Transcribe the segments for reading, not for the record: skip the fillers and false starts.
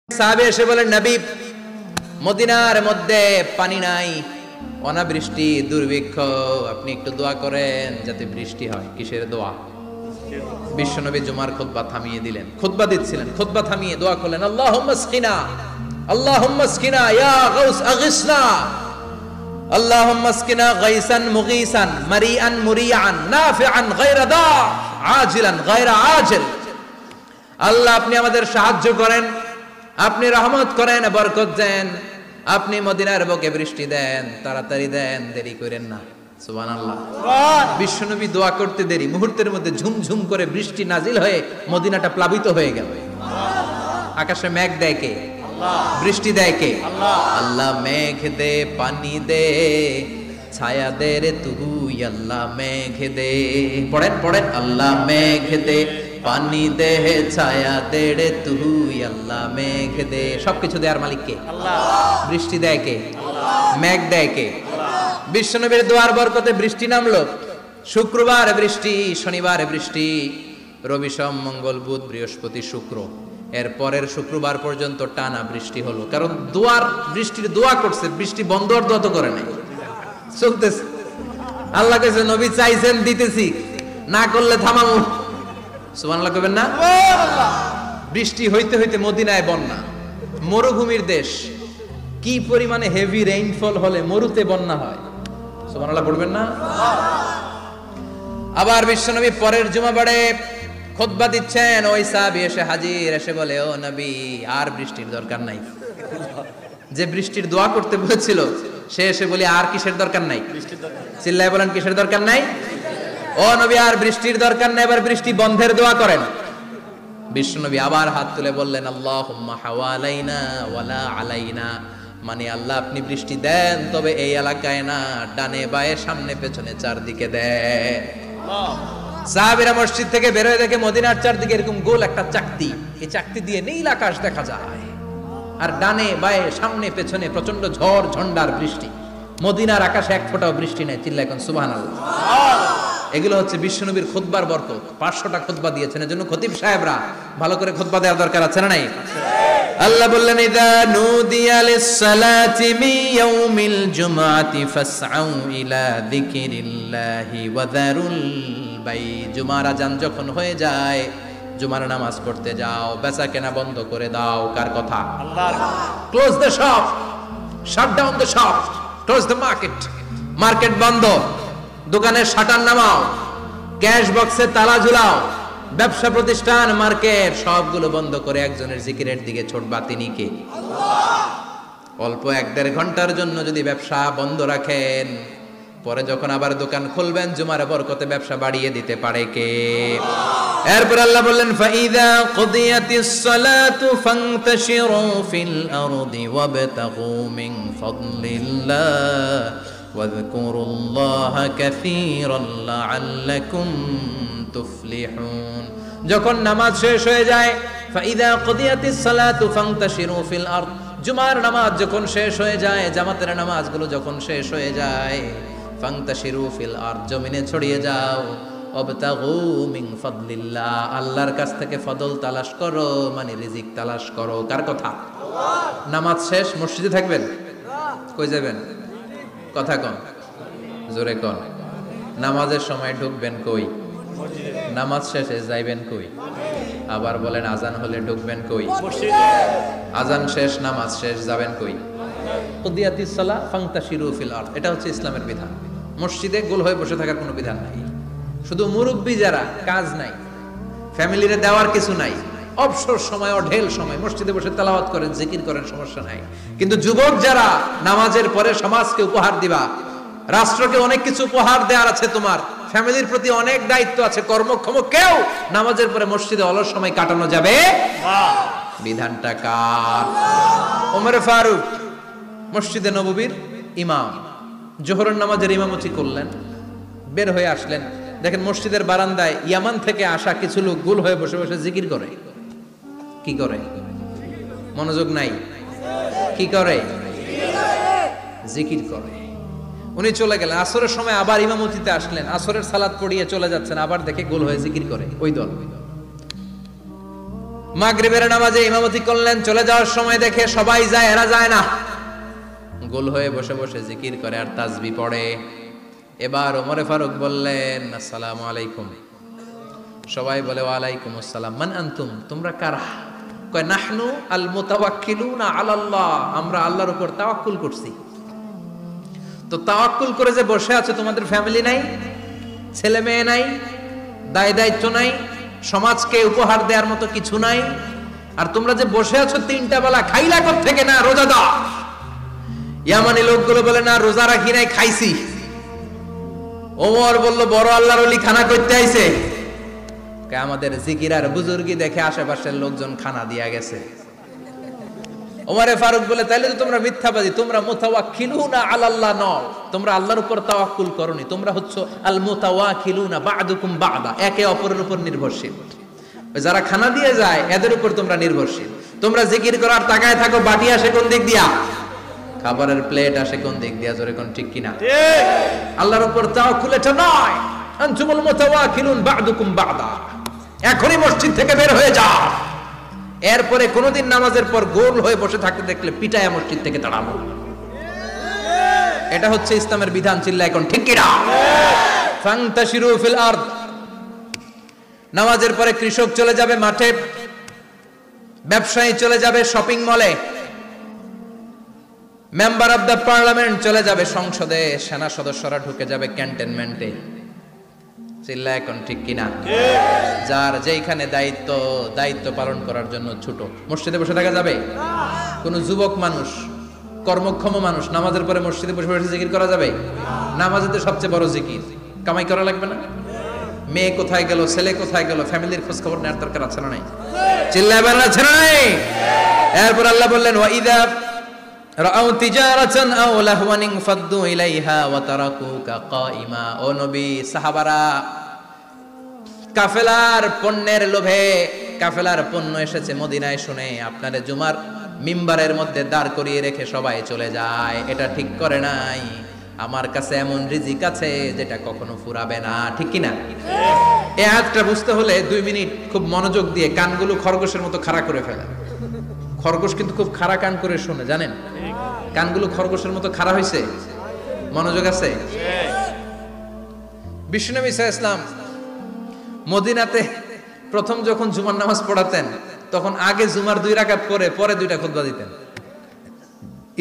সাহাবী এসে বলেন, নবী, মদিনার মধ্যে পানি নাই, অনাবৃষ্টি, দুর্ভিক্ষ, আপনি একটু দোয়া করেন যাতে বৃষ্টি হয়। কিসের দোয়া? বিশ্বনবী জুমার খুতবা থামিয়ে দিলেন, খুতবা দিচ্ছিলেন, খুতবা থামিয়ে দোয়া করলেন, আল্লাহুম্মা আসকিনা, আল্লাহুম্মা আসকিনা ইয়া গাউস আগিসনা, আল্লাহুম্মা আসকিনা গাইসান মুগীসান মারিআন মুরিআন নাফিআন গায়রা দা আজিলান গায়রা আজিল। আল্লাহ, আপনি আমাদের সাহায্য করেন, আপনি রহমত করেন, বরকত দেন, আপনি মদিনার বুকে বৃষ্টি দেন, তাড়াতাড়ি দেন, দেরি করেন না। সুবহানাল্লাহ। বিশ্বনবী দোয়া করতে দেরি, মুহূর্তের মধ্যে ঝুমঝুম করে বৃষ্টি নাজিল হয়ে মদিনাটা প্লাবিত হয়ে গেল। আকাশে মেঘ দেয় কে? বৃষ্টি দেয় কে? আল্লাহ। মেঘ দে, পানি দে, ছায়া দে রে তুই, আল্লাহ মেঘ দে। পড়েন পড়েন, আল্লাহ মেঘ দে, পানি দে, ছায়া দে রে তুই, আল্লাহ মেঘ দে। সবকিছু দেয়ার মালিক কে? আল্লাহ। বৃষ্টি দেয় কে? আল্লাহ। মেঘ দেয় কে? বিশ্বনবীর দোয়ার বরকতে বৃষ্টি নামলো। শুক্রবার বৃষ্টি, শনিবার বৃষ্টি, রবি সোম মঙ্গল বুধ বৃহস্পতি শুক্র, এর পরের শুক্রবার পর্যন্ত টানা বৃষ্টি হলো। কারণ দোয়ার বৃষ্টির দোয়া করছে, বৃষ্টি বন্ধ আর দোয়া তো করে নাই, চলতেছে। আল্লাহ কাছে নবী চাইছেন, দিতেছি, না করলে থামাবো। সুবহানাল্লাহ কইবেন না? বৃষ্টি হইতে হইতে মদিনায় বন্যা, মরুভূমির দেশ, কি পরিমাণে হেভি রেইনফল হলে মরুতে বন্যা হয়। সুবহানাল্লাহ পড়বেন না? আবার বিশ্বনবী পরের জুমাবারে খুতবা দিচ্ছেন, ওই সাহাবী এসে হাজির, এসে বলে, ও নবী, আর বৃষ্টির দরকার নাই। যে বৃষ্টির দোয়া করতে বলেছিল সে এসে বলি, আর কিসের দরকার নাই? চিল্লায় বলেন, কিসের দরকার নাই? ও নবী, আর বৃষ্টির দরকার নাই, এবার বৃষ্টি বন্ধের দোয়া করেন। বিশ্বনবী আবার হাত তুলে বললেন, আল্লাহুম্মা হাওয়ালাইনা ওয়ালা আলাইনা, মানে আল্লাহ, আপনি বৃষ্টি দেন, তবে এই এলাকায় না, ডানে বায়ে সামনে পেছনে চারদিকে দেন। সাহাবীরা মসজিদ থেকে বের হয়ে দেখে মদিনার চারদিকে এরকম গোল একটা চাকতি, এই চাকতি দিয়ে নীল আকাশ দেখা যায়, আর ডানে বায়ে সামনে পেছনে প্রচন্ড ঝড় ঝন্ডার বৃষ্টি। মদিনার আকাশে এক ফোঁটাও বৃষ্টি নেই। চিল্লায় এখন সুবহানাল্লাহ। এগুলো হচ্ছে বিশ্বনবীর খুতবার বরকত। 500টা খুতবা দিয়েছেন, এজন্য খতিব সাহেবরা ভালো করে খুতবা দেওয়ার দরকার আছে না নাই? আল্লাহ বললেন, ইযা নুদিয়া লিস-সালাতি মিন ইয়াউমিল জুমআতি ফাসআউ ইলা যিকিরিল্লাহি ওয়া যারুল বাই। জুমার আযান যখন হয়ে যায়, জুমার নামাজ পড়তে যাও, বেচা কেনা বন্ধ করে দাও। কার কথা? আল্লাহর। Close the shop, shut down the shop, close the market. Market বন্ধ, দোকানের শাটার নামাও, ক্যাশ বক্সে তালা ঝুলাও, ব্যবসা প্রতিষ্ঠান, মার্কেট সবগুলো বন্ধ করে একজনের জিকিরের দিকে ছোটবা। তিনি কে? আল্লাহ। অল্প 1-1.5 ঘন্টার জন্য যদি ব্যবসা বন্ধ রাখেন, পরে যখন আবার দোকান খুলবেন, জুমার বরকতে ব্যবসা বাড়িয়ে দিতে পারে কে? আল্লাহ। এরপর আল্লাহ বললেন, ফাইযা কুদিয়াতিস সালাতু ফান্তাশিরু ফিল আরদি ওয়াবতাগু মিন ফাদলিল্লাহ ওয়াযকুরুল্লাহা কাসীরান লাআল্লাকুম তুফলিহুন। যখন নামাজ শেষ হয়ে যায়, ফাইযা কুদিয়াতিস সালাতু ফান্তাশিরু ফিল আরদ, জুমার নামাজ যখন শেষ হয়ে যায়, জামাতের নামাজগুলো যখন শেষ হয়ে যায়, ফান্তাশিরু ফিল আরদ, জমিনে ছড়িয়ে যাও, ওয়াবতাগু মিন ফাদলিল্লাহ, আল্লাহর কাছ থেকে ফজল তালাশ করো, মানে রিজিক তালাশ করো। কার কথা? আল্লাহ। নামাজ শেষ, মসজিদে থাকবেন? কই যাবেন? কথা কন, জোরে কন। নামাজের সময় ঢুকবেন কই? নামাজ শেষে যাইবেন কই? আবার বলেন, আজান হলে ঢুকবেন কই? আজান শেষ, নামাজ শেষ, যাবেন কই? কুদিয়াতিস সালাহ ফান্তাশিরু ফিল আরদ। এটা হচ্ছে ইসলামের বিধান। মসজিদে গোল হয়ে বসে থাকার কোনো বিধান নাই। শুধু মুরব্বী যারা, কাজ নাই, ফ্যামিলিরে দেওয়ার কিছু নাই, অবসর সময়, অঢেল সময় মসজিদে বসে তেলাওয়াত করেন, জিকির করেন, সমস্যা নাই। কিন্তু যুবক যারা, নামাজের পরে সমাজকে উপহার দিবা, রাষ্ট্রকে অনেক কিছু উপহার দেওয়ার আছে, তোমার ফ্যামিলির প্রতি অনেক দায়িত্ব আছে, কর্মক্ষম কেউ নামাজের পরে মসজিদে অলস সময় কাটানো যাবে না। বিধানটা কার? ওমর ফারুক মসজিদে নববীর ইমাম, জোহরের নামাজের ইমামতি করলেন, বের হয়ে আসলেন, দেখেন মসজিদের বারান্দায় ইয়ামান থেকে আসা কিছু লোক গোল হয়ে বসে বসে জিকির করে। কি করে? মনোযোগ নাই। কি করে? জিকির করে। উনি চলে গেলেন, আসরের সময় আবার ইমামতিতে আসলেন, আসরের সালাত পড়িয়ে চলে যাচ্ছেন, আবার দেখে গোল হয়ে জিকির করে ওই দল। মাগরিবের নামাজে ইমামতি করলেন, চলে যাওয়ার সময় দেখে সবাই যায়, এরা যায় না, গোল হয়ে বসে বসে জিকির করে আর তাসবিহ পড়ে। এবার ওমরে ফারুক বললেন, আসসালামু আলাইকুম। সবাই বলে ওয়ালাইকুম আসসালাম। মান আনতুম, তোমরা কারা? কয় নাহনু আল মুতাওয়াক্কিলুনা আলাল্লাহ, আমরা আল্লাহর উপর তাওয়াক্কুল করছি। তো তাওয়াক্কুল করে যে বসে আছো, তোমাদের ফ্যামিলি নাই, ছেলে মেয়ে নাই, দায় দায়িত্ব নাই, সমাজকে উপহার দেওয়ার মতো কিছু নাই, আর তোমরা যে বসে আছো তিনটা বেলা খাইলা কোত্থেকে? না রোজা দাও। ইয়ামানি লোকগুলো বলে না রোজা রাখি নাই, খাইছি। ওমর বলল বড় আল্লাহর ওলি খানা করতে আইছে। আমাদের জিকির আর বুজুর্গি দেখে আশেপাশের লোকজন খানা দিয়া গেছে। ওমরে ফারুক বলে তাইলে তো তোমরা মিথ্যাবাদী, তোমরা মুতাওয়াক্কিলুনা আলাল্লাহ নও, তোমরা আল্লাহর উপর তাওয়াক্কুল করনি, তোমরা হচ্ছে আল মুতাওয়াক্কিলুনা বা'দুকুম বা'দা, একে অপরের উপর নির্ভরশীল। যারা খানা দিয়ে যায় এদের উপর তোমরা নির্ভরশীল। তোমরা জিকির করার তাকায় থাকো, বাটি আসে কোন দিক দিয়া, খাবারের প্লেট আসে কোন দিক দিয়া, জোরে কোন ঠিক কিনা? আল্লাহর উপর তাওয়াক্কুল এটা নয়। আনতুমুল মুতাওয়াক্কিলুন বা'দুকুম বা'দা, এখনই মসজিদ থেকে বের হয়ে যাও। এরপরে কোনদিন নামাজের পর গোল হয়ে বসে থাকতে দেখলে পিটায়া মসজিদ থেকে তাড়াবো। এটা হচ্ছে ইসলামের বিধান। চিল্লা এখন ঠিক কিনা? ফান্তাশিরু ফিল আরদ। নামাজের পরে কৃষক চলে যাবে মাঠে, ব্যবসায়ী চলে যাবে শপিং মলে, মেম্বার অফ দ্য পার্লামেন্ট চলে যাবে সংসদে, সেনা সদস্যরা ঢুকে যাবে ক্যান্টনমেন্টে। চিল্লা এখন ঠিক কিনা? যার যেখানে দায়িত্ব পালন করার জন্য ছুটো। মসজিদে বসে থাকা যাবে? কোন যুবক মানুষ, কর্মক্ষম মানুষ নামাজের পরে মসজিদে বসে বসে জিকির করা যাবে? নামাজে তো সবচেয়ে বড় জিকির, কামাই করা লাগবে না? মেয়ে কোথায় গেল, ছেলে কোথায় গেল, ফ্যামিলির খোঁজ খবর নেওয়ার দরকার আছে না নাই? চিল্লাবেন আছে না নাই? এরপর আল্লাহ বললেন ওয়াইদা রাআউ তিজারাতান আও লাহওয়ান ফাদ্দু ইলাইহা ওয়া তারাকুকা কাইমা। ও নবী, সাহাবারা কাফেলার পণ্যের লোভে, কাফেলার পণ্য এসেছে মদিনায় শুনে আপনারে জুমার মিম্বারের মধ্যে দাঁড় করিয়ে রেখে সবাই চলে যায়। এটা ঠিক করে নাই। আমার কাছে এমন রিজিক আছে যেটা কখনো ফুরাবে না। ঠিক কিনা? এই আয়াতটা বুঝতে হলে 2 মিনিট খুব মনোযোগ দিয়ে কানগুলো খরগোশের মতো খাড়া করে ফেলা। খরগোশ কিন্তু খুব খাড়া কান করে শুনে, জানেন? কানগুলো খরগোশের মতো খাড়া হয়েছে। মনোযোগ আছে? বিশ্বনবী সাল্লাল্লাহু আলাইহি ওয়াসাল্লাম মদিনাতে প্রথম যখন জুমার নামাজ পড়াতেন, তখন আগে জুমার 2 রাকাত পরে 2টা খুতবা দিতেন,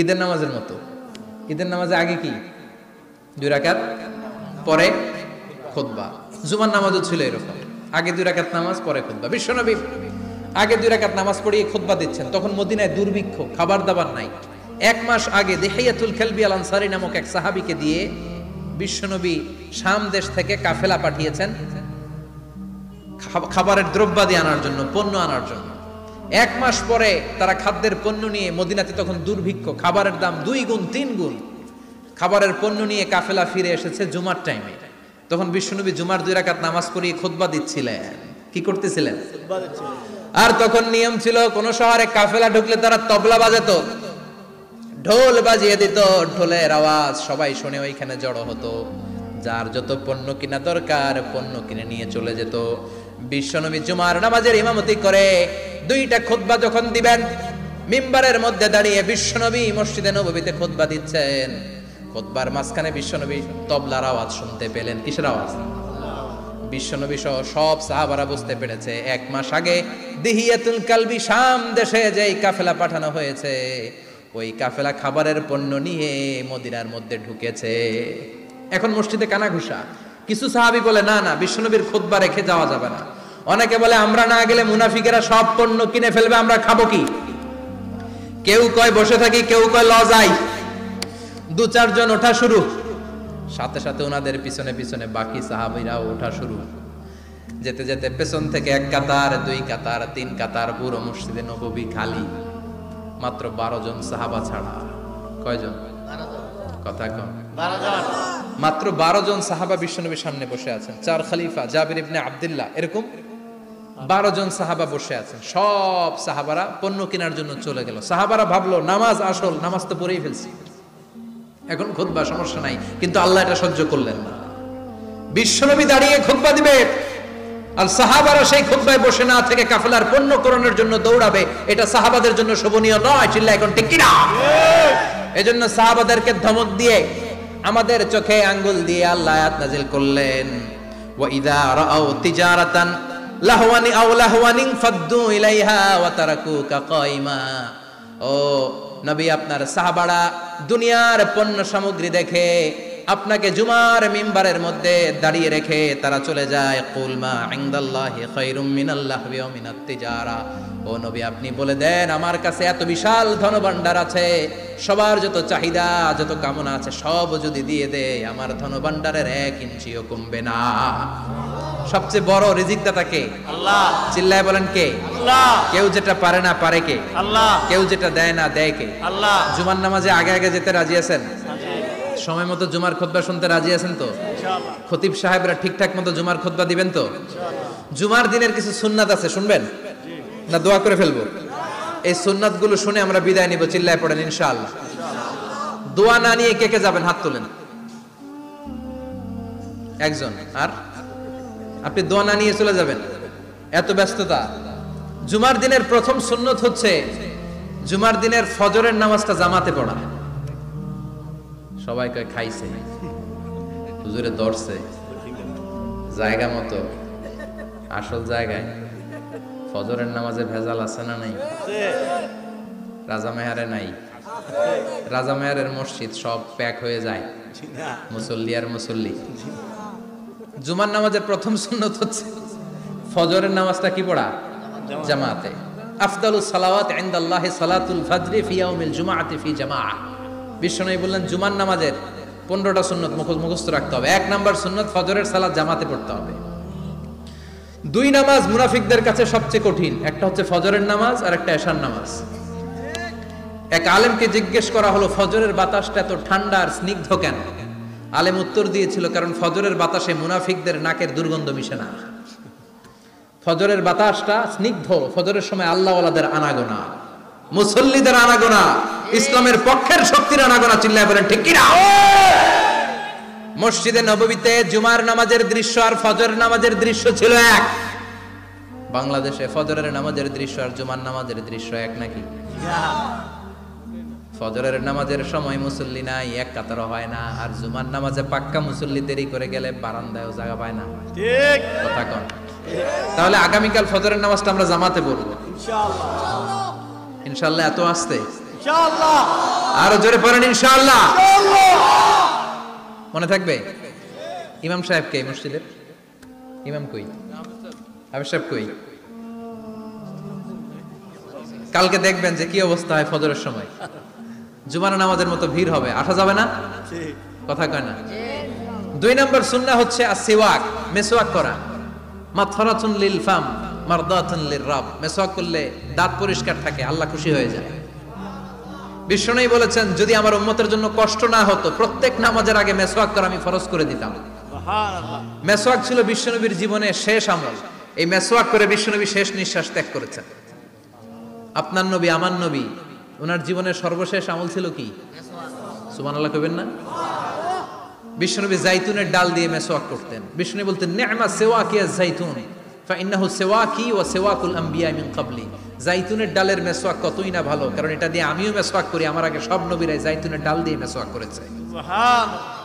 ঈদের নামাজের মতো। ঈদের নামাজে আগে কি 2 রাকাত, পরে খুতবা। জুমার নামাজও ছিল এরকম, আগে 2 রাকাত নামাজ, পরে খুতবা। বিশ্বনবী আগে 2 রাকাত নামাজ পড়িয়ে খুতবা দিচ্ছেন, তখন মদিনায় দুর্ভিক্ষ, খাবার দাবার নাই। 1 মাস আগে দিহিয়াতুল কালবি আল আনসারী নামক এক সাহাবীকে দিয়ে বিশ্বনবী শাম দেশ থেকে কাফেলা পাঠিয়েছেন খাবারের দ্রব্যাদি আনার জন্য, পণ্য আনার জন্য। 1 মাস পরে তারা খাদ্যের পণ্য নিয়ে, মদিনাতে তখন দুর্ভিক্ষ, খাবারের দাম 2 গুণ 3 গুণ, খাবারের পণ্য নিয়ে কাফেলা ফিরে এসেছে জুমার টাইমে। তখন বিশ্বনবী জুমার 2 রাকাত নামাজ পড়িয়ে খুতবা দিচ্ছিলেন। কি করতেছিলেন? আর তখন নিয়ম ছিল, কোন শহরে কাফেলা ঢুকলে তারা তবলা বাজাতো, ঢোল বাজিয়ে দিত, ঢোলের আওয়াজ সবাই শুনে ওইখানে জড়ো হতো। যার যত পণ্য কিনা দরকার পণ্য কিনে নিয়ে চলে যেত। বিশ্বনবী জুমার নামাজের ইমামতি করে 2টা খুতবা যখন দিবেন, মিম্বারের মধ্যে দাঁড়িয়ে বিশ্বনবী মসজিদে নববীতে খুতবা দিচ্ছেন। খুতবার মাঝখানে বিশ্বনবী তবলার আওয়াজ শুনতে পেলেন। কিসের আওয়াজ? বিশ্বনবী সহ সব সাহাবারা বুঝতে পেরেছে 1 মাস আগে দিহিয়াতুল কালবি শাম দেশে যেই কাফেলা পাঠানো হয়েছে, ওই কাফেলা খাবারের পণ্য নিয়ে মদিনার মধ্যে ঢুকেছে। এখন মসজিদে কানাঘুষা। কিছু সাহাবী বলে না না, বিশ্বনবীর খুতবা রেখে যাওয়া যাবে না। অনেকে বলে আমরা না গেলে মুনাফিকেরা সব পণ্য কিনে ফেলবে, আমরা খাবো কি? কেউ কয় বসে থাকি, কেউ কয় ল যাই। 2-4 জন ওঠা শুরু, সাথে সাথে ওনাদের পিছনে পিছনে বাকি সাহাবীরাও ওঠা শুরু। যেতে যেতে পেছন থেকে 1 কাতার, 2 কাতার, 3 কাতার, পুরো মসজিদে নববী খালি, মাত্র 12 জন সাহাবা ছাড়া। কয়জন? কথা কম। 12 জন। মাত্র 12 জন সাহাবা বিশ্বনবীর সামনে বসে আছেন। 4 খলিফা, জাবির ইবনে আব্দুল্লাহ, এরকম 12 জন সাহাবা বসে আছেন। সব সাহাবারা পণ্য কেনার জন্য চলে গেল। সাহাবারা ভাবলো নামাজ আসল, নামাজ তো পড়েই ফেলছি, এখন খুতবা সমস্যা নাই। কিন্তু আল্লাহ এটা সহ্য করলেন না। বিশ্বনবী দাঁড়িয়ে খুতবা দিবে, আর সাহাবারা সেই খুতবায় বসে না থেকে কাফেলার পণ্যকরণের জন্য দৌড়াবে, এটা সাহাবাদের জন্য শোভনীয় নয়। চিল্লা এখন ঠিক কিনা? এজন্য সাহাবাদেরকে ধমক দিয়ে, আমাদের চোখে আঙ্গুল দিয়ে আল্লাহ আয়াত নাযিল করলেন, ওয়া ইযা রাআউ তিজারাতান লাহওয়ানি আও লাহওয়ানিন ফাদ্দু ইলাইহা ওয়া তারাকুকা কাইমা। ও নবী, আপনার সাহাবারা দুনিয়ার পণ্য সামগ্রী দেখে আপনাকে জুমার মিম্বারের মধ্যে দাঁড়িয়ে রেখে তারা চলে যায়। কুল মা ইনদাল্লাহি খায়রুম মিনাল লাহবি ওয়া মিনাত তিজারা। ও নবী, আপনি বলে দেন আমার কাছে এত বিশাল ধনভাণ্ডার আছে, সবার যত চাহিদা যত কামনা আছে সব যদি দিয়ে দেয় আমার ধনভাণ্ডারের 1 ইঞ্চিও কমবে না। সবচেয়ে বড় রিজিকদাতা কে? আল্লাহ। চিল্লায় বলেন কে? আল্লাহ। কেউ যেটা পারে না পারে কে? আল্লাহ। কেউ যেটা দেয় না দেয় কে? আল্লাহ। জুমার নামাজে আগে আগে যেতে রাজি আছেন? সময় মতো জুমার খুতবা শুনতে রাজি আছেন তো? ইনশাআল্লাহ। খতিব সাহেবরা ঠিকঠাক মতো জুমার খুতবা দিবেন তো? ইনশাআল্লাহ। জুমার দিনের কিছু সুন্নাত আছে, শুনবেন না দোয়া করে ফেলবো? এই সুন্নাতগুলো শুনে আমরা বিদায় নিব। চিল্লায় পড়েন ইনশাআল্লাহ। দোয়া না নিয়ে কে কে যাবেন? হাত তোলেন। একজন। আর আপনি দোয়া না নিয়ে চলে যাবেন? এত ব্যস্ততা। জুমার দিনের প্রথম সুন্নত হচ্ছে জুমার দিনের ফজরের নামাজটা জামাতে পড়া। সবাই কয় খাইছে, হুজুরে দর্শে জায়গা মতো, আসল জায়গায়। ফজরের নামাজে ভেজাল আছে না নাই? রাজা মেহারে নাই? রাজা মেহারের মসজিদ সব প্যাক হয়ে যায়, মুসল্লি আর মুসল্লি। জুমার নামাজের প্রথম সুন্নত হচ্ছে ফজরের নামাজটা কি পড়া? জামাতে। আফদালুস সালাওয়াত ইনদাল্লাহি সালাতুল ফাজরি ফি ইয়াউমিল জুমআতি ফি জামাআ। বিশ্বনবী বললেন জুমার নামাজের 15টা সুন্নত মুখস্থ রাখতে হবে। 1 নাম্বার সুন্নত ফজরের সালাত জামাতে পড়তে হবে। 2 নামাজ মুনাফিকদের কাছে সবচেয়ে কঠিন, একটা হচ্ছে ফজরের নামাজ আর একটা এশার নামাজ। এক আলেমকে জিজ্ঞেস করা হলো ফজরের বাতাসটা এত ঠান্ডা আর স্নিগ্ধ কেন? আলেম উত্তর দিয়েছিল, কারণ ফজরের বাতাসে মুনাফিকদের নাকের দুর্গন্ধ মিশে না। ফজরের বাতাসটা স্নিগ্ধ, ফজরের সময় আল্লাহওয়ালাদের আনাগোনা, মুসল্লিদের আনাগোনা, ইসলামের পক্ষের শক্তির আনাগোনা। চিল্লায় বলেন ঠিক কিনা? মসজিদে নববীতে জুমার নামাজের দৃশ্য আর ফজর নামাজের দৃশ্য ছিল এক। বাংলাদেশে ফজরের নামাজের দৃশ্য আর জুমার নামাজের দৃশ্য এক নাকি? ফজরের নামাজের সময় মুসল্লি নাই, এক কাতারও হয় না, আর জুমার নামাজে পাক্কা মুসল্লি দেরি করে গেলে বারান্দায়ও জায়গা পায় না। ঠিক কথা কোন? তাহলে আগামীকাল ফজরের নামাজটা আমরা জামাতে পড়বো ইনশাআল্লাহ। ইনশাআল্লাহ। এত আসতে ইনশাআল্লাহ, আরো জোরে পড়েন ইনশাআল্লাহ। মনে থাকবে? ইমাম সাহেব কে মসজিদের? ইমাম কই? হাফেজ সাহেব কই? কালকে দেখবেন যে কি অবস্থা হয় ফজরের সময়। জুমার নামাজের মতো ভিড় হবে, আসা যাবে না। কথা কয় না? 2 নম্বর সুন্নাহ হচ্ছে আসওয়াক, মেসওয়াক করা। মাতহারাতুন লিল ফাম মারদাতুন লিররাব। মেসওয়াক করলে দাঁত পরিষ্কার থাকে, আল্লাহ খুশি হয়ে যায়। বিশ্বনবী বলেছেন যদি আমার উম্মতের জন্য কষ্ট না হতো প্রত্যেক নামাজের আগে মেসওয়াক করা আমি ফরজ করে দিতাম। সুবহানাল্লাহ। মেসওয়াক ছিল বিশ্বনবীর জীবনের শেষ আমল। এই মেসওয়াক করে বিশ্বনবী শেষ নিঃশ্বাস ত্যাগ করেছেন। আপনার নবী, আমার নবী, ওনার জীবনের সর্বশেষ আমল ছিল কি? সুবহানাল্লাহ কইবেন না? বিশ্বনবী জাইতুনের ডাল দিয়ে মেসওয়াক করতেন। বিশ্বনবী বলতেন নি'মা সিওয়াকি আয-যাইতুন ফাইন্নাহু সিওয়াকি ওয়া সিওয়াকুল আমবিয়া মিন ক্বাবলি। জাইতুনের ডালের মেসওয়াক কতই না ভালো, কারণ এটা দিয়ে আমিও মেসওয়াক করি, আমার আগে সব নবীরাই জাইতুনের ডাল দিয়ে মেসওয়াক করেছে। সুবহানাল্লাহ।